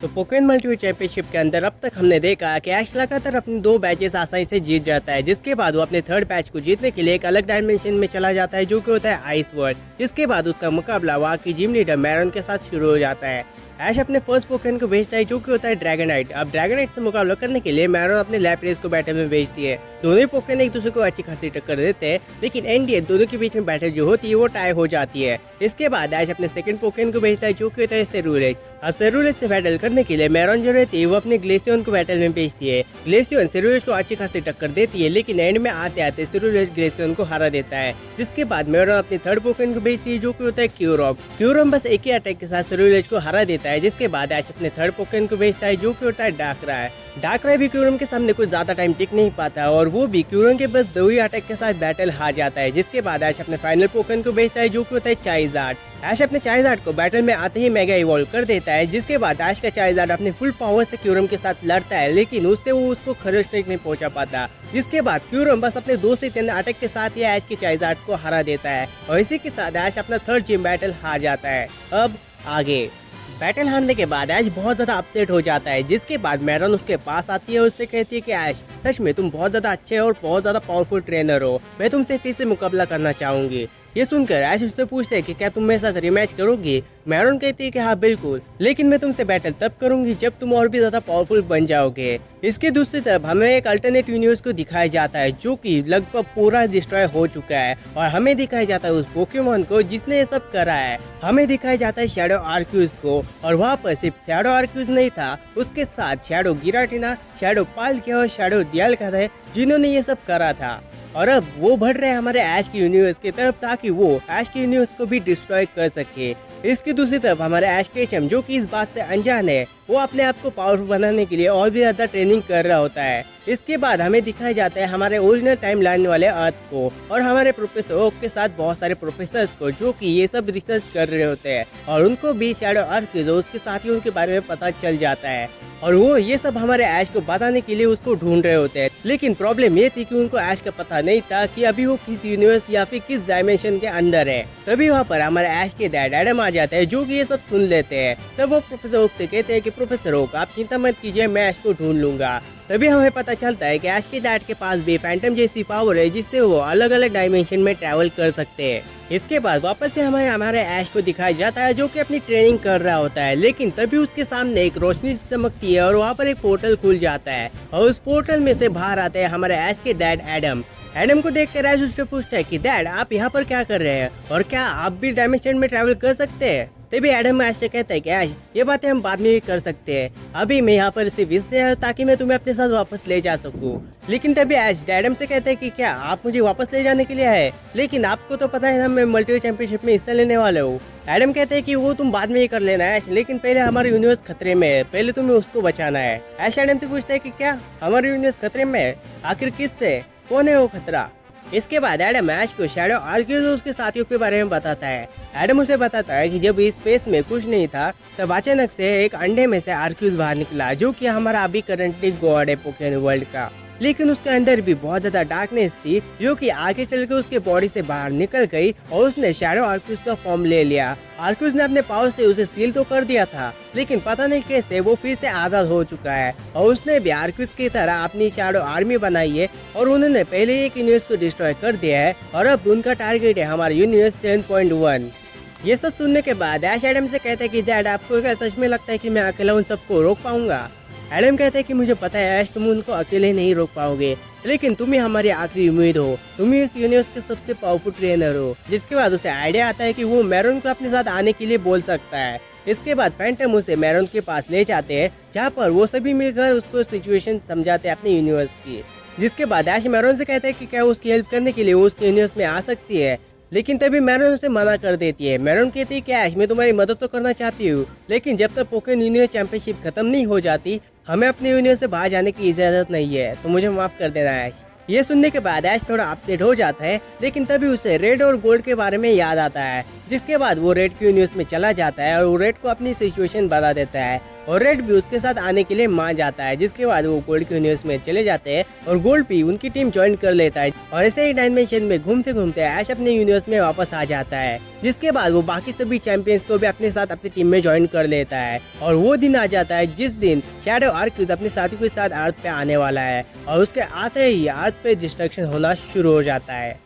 तो Pokemon multiverse championship के अंदर अब तक हमने देखा कि ऐश लगातार अपने 2 बैचेस आसानी से जीत जाता है, जिसके बाद वो अपने थर्ड बैच को जीतने के लिए एक अलग डायमेंशन में चला जाता है जो कि होता है आइस वर्ल्ड। जिसके बाद उसका मुकाबला वहाँ की जिम लीडर मैरन के साथ शुरू हो जाता है। ऐश अपने फर्स्ट पोकेमॉन को भेजता है जो कि होता है ड्रैगनाइट। अब ड्रैगनाइट से मुकाबला करने के लिए मैरन अपने लैपरेस को बैटल में भेजती है। दोनों ही पोकेमॉन एक दूसरे को अच्छी खासी टक्कर देते हैं, लेकिन एंड दोनों के बीच में बैटल जो होती है वो टाई हो जाती है। इसके बाद ऐश अपने सेकंड पोकेमॉन को भेजता है जो कि होता है सेरुलेज। अब सेरुलेज से बैटल करने के लिए मैरन जो रहती है वो अपने ग्लेसियन को बैटल में भेजती है। ग्लेसियन सेरुलेज को अच्छी खासी टक्कर देती है, लेकिन एंड में आते आते सेरुलेज ग्लेसियन को हरा देता है। जिसके बाद मैरन अपने थर्ड पोकेमॉन को भेजती है जो कि होता है क्यूरम। क्यूरम बस एक ही अटैक के साथ सेरुलेज को हरा देता है। जिसके बाद ऐश अपने थर्ड पोकेमॉन को भेजता है जो कि होता है डार्कराय। डार्कराय भी क्यूरम के सामने कुछ ज्यादा टाइम टिक नहीं पाता और वो भी क्यूरम के बस 2 ही अटैक के साथ बैटल हार जाता है। जिसके बाद ऐश अपने फाइनल पोकेमॉन को भेजता है जो कि होता है चाइज़ार्ड। ऐश अपने चाइज़ार्ड को बैटल में आते ही मेगा इवॉल्व कर देता है। जिसके बाद ऐश का चाइज़ार्ड अपने फुल पावर से क्यूरम के साथ लड़ता है, लेकिन उससे वो उसको खरोच तक नहीं पहुंचा पाता। जिसके बाद क्यूरम बस अपने 2 से 3 अटैक के साथ ही ऐश के चाइज़ार्ड को हरा देता है और इसी के साथ ऐश अपना थर्ड जिम बैटल हार जाता है। अब आगे बैटल हारने के बाद ऐश बहुत ज्यादा अपसेट हो जाता है। जिसके बाद मैरन उसके पास आती है और उससे कहती है कि ऐश सच में तुम बहुत ज्यादा अच्छे और बहुत ज्यादा पावरफुल ट्रेनर हो, मैं तुमसे फिर से मुकाबला करना चाहूंगी। ये सुनकर ऐश उससे पूछते है कि क्या तुम मेरे साथ रिमैच करोगी। मैरन कहती है कि हाँ बिल्कुल, लेकिन मैं तुमसे बैटल तब करूंगी जब तुम और भी ज्यादा पावरफुल बन जाओगे। इसके दूसरी तरफ हमें एक अल्टरनेट यूनिवर्स को दिखाया जाता है जो कि लगभग पूरा डिस्ट्रॉय हो चुका है और हमें दिखाया जाता है उस पोकेमॉन को जिसने ये सब करा है। हमें दिखाया जाता है शैडो आर्क्यूज को और वहाँ पर सिर्फ शैडो आर्क्यूज नहीं था, उसके साथ शैडो गिराटिना, शैडो पाल्किया और शैडो दियालका थे जिन्होंने ये सब करा था। और अब वो बढ़ रहे हैं हमारे ऐश की यूनिवर्स की तरफ ताकि वो ऐश की यूनिवर्स को भी डिस्ट्रॉय कर सके। इसकी दूसरी तरफ हमारे ऐश केचम जो कि इस बात से अनजान है, वो अपने आप को पावरफुल बनाने के लिए और भी ज्यादा ट्रेनिंग कर रहा होता है। इसके बाद हमें दिखाया जाता है हमारे ओरिजिनल टाइम लाइन वाले अर्थ को और हमारे प्रोफेसर ओक के साथ बहुत सारे प्रोफेसर्स को जो कि ये सब रिसर्च कर रहे होते हैं और उनको भी शैडो आर्क उसके साथ ही उनके बारे में पता चल जाता है और वो ये सब हमारे ऐश को बताने के लिए उसको ढूंढ रहे होते हैं। लेकिन प्रॉब्लम ये थी कि उनको ऐश का पता नहीं था कि अभी वो किस यूनिवर्स या फिर किस डायमेंशन के अंदर है। तभी वहाँ पर हमारे ऐश के डैड एडम आ जाते हैं जो कि ये सब सुन लेते हैं। तब वो प्रोफेसर ओक से कहते हैं कि प्रोफेसर ओक आप चिंता मत कीजिए, मैं ऐश को ढूंढ लूंगा। तभी हमें पता चलता है कि ऐश के डैड के पास भी फैंटम जैसी पावर है जिससे वो अलग अलग डायमेंशन में ट्रैवल कर सकते हैं। इसके बाद वापस से हमें हमारे ऐश को दिखाया जाता है जो कि अपनी ट्रेनिंग कर रहा होता है, लेकिन तभी उसके सामने एक रोशनी चमकती है और वहाँ पर एक पोर्टल खुल जाता है और उस पोर्टल में से बाहर आते हैं हमारे ऐश के डैड एडम। एडम को देखकर ऐश उससे पूछता है कि डैड आप यहाँ पर क्या कर रहे हैं और क्या आप भी डायमेंशन में ट्रैवल कर सकते हैं। तभी एडम ऐश से कहता है कि ऐश ये बातें हम बाद में भी कर सकते हैं, अभी मैं यहाँ पर सिर्फ इसलिए आया ताकि मैं तुम्हें अपने साथ वापस ले जा सकूँ। लेकिन तभी ऐश एडम से कहता है कि क्या आप मुझे वापस ले जाने के लिए आए, लेकिन आपको तो पता है ना मैं मल्टीवर्स चैंपियनशिप में हिस्सा लेने वाला हूँ। एडम कहते हैं कि वो तुम बाद में ही कर लेना है, लेकिन पहले हमारा यूनिवर्स खतरे में है, पहले तुम्हें उसको बचाना है। ऐश एडम से पूछता है कि क्या हमारा यूनिवर्स खतरे में है, आखिर किससे, कौन है वो खतरा। इसके बाद एडम ऐश को शैडो आर्क्यूज और उसके साथियों के बारे में बताता है। एडम उसे बताता है कि जब इस स्पेस में कुछ नहीं था तब अचानक से एक अंडे में से आर्क्यूज बाहर निकला जो कि हमारा अभी करंटली गॉड है पोकेमॉन वर्ल्ड का, लेकिन उसके अंदर भी बहुत ज्यादा डार्कनेस थी जो कि आगे चलकर उसके बॉडी से बाहर निकल गई और उसने शैडो आर्क्यूज का फॉर्म ले लिया। आर्क्यूज ने अपने पावर से उसे सील तो कर दिया था, लेकिन पता नहीं कैसे वो फिर से आजाद हो चुका है और उसने भी आर्क्यूज की तरह अपनी शैडो आर्मी बनाई है और उन्होंने पहले एक यूनिवर्स को डिस्ट्रॉय कर दिया है और अब उनका टारगेट है हमारा यूनिवर्स 10.1। ये सब सुनने के बाद ऐश एडम से कहता है कि डैड आपको क्या सच में लगता है कि मैं अकेला उन सबको रोक पाऊंगा। एडम कहता है कि मुझे पता है ऐश तुम उनको अकेले नहीं रोक पाओगे, लेकिन तुम ही हमारी आखिरी उम्मीद हो, तुम ही इस यूनिवर्स के सबसे पावरफुल ट्रेनर हो। जिसके बाद उसे आइडिया आता है कि वो मैरन को अपने साथ आने के लिए बोल सकता है। इसके बाद फैंटम उसे मैरन के पास ले जाते हैं जहाँ पर वो सभी मिलकर उसको सिचुएशन समझाते हैं अपने यूनिवर्स की। जिसके बाद ऐश मैरन से कहता है कि क्या उसकी हेल्प करने के लिए वो उसके यूनिवर्स में आ सकती है, लेकिन तभी मैरन उसे मना कर देती है। मैरन कहती है कि ऐश मैं तुम्हारी मदद तो करना चाहती हूँ, लेकिन जब तक पोकेमॉन यूनिवर्स चैंपियनशिप खत्म नहीं हो जाती हमें अपने यूनिवर्स से बाहर जाने की इजाजत नहीं है, तो मुझे माफ कर देना ऐश। ये सुनने के बाद ऐश थोड़ा अपसेट हो जाता है, लेकिन तभी उसे रेड और गोल्ड के बारे में याद आता है जिसके बाद वो रेड के यूनिवर्स में चला जाता है और वो रेड को अपनी सिचुएशन बता देता है और रेड भी उसके साथ आने के लिए मान जाता है। जिसके बाद वो गोल्ड के यूनिवर्स में चले जाते हैं और गोल्ड भी उनकी टीम ज्वाइन कर लेता है और ऐसे ही डायमेंशन में घूमते घूमते ऐश अपने यूनिवर्स में वापस आ जाता है। जिसके बाद वो बाकी सभी चैंपियंस को भी अपने साथ अपनी टीम में ज्वाइन कर लेता है और वो दिन आ जाता है जिस दिन शैडो आर्क्यूज अपने साथियों के साथ अर्थ पे आने वाला है और उसके आते ही अर्थ पे डिस्ट्रक्शन होना शुरू हो जाता है।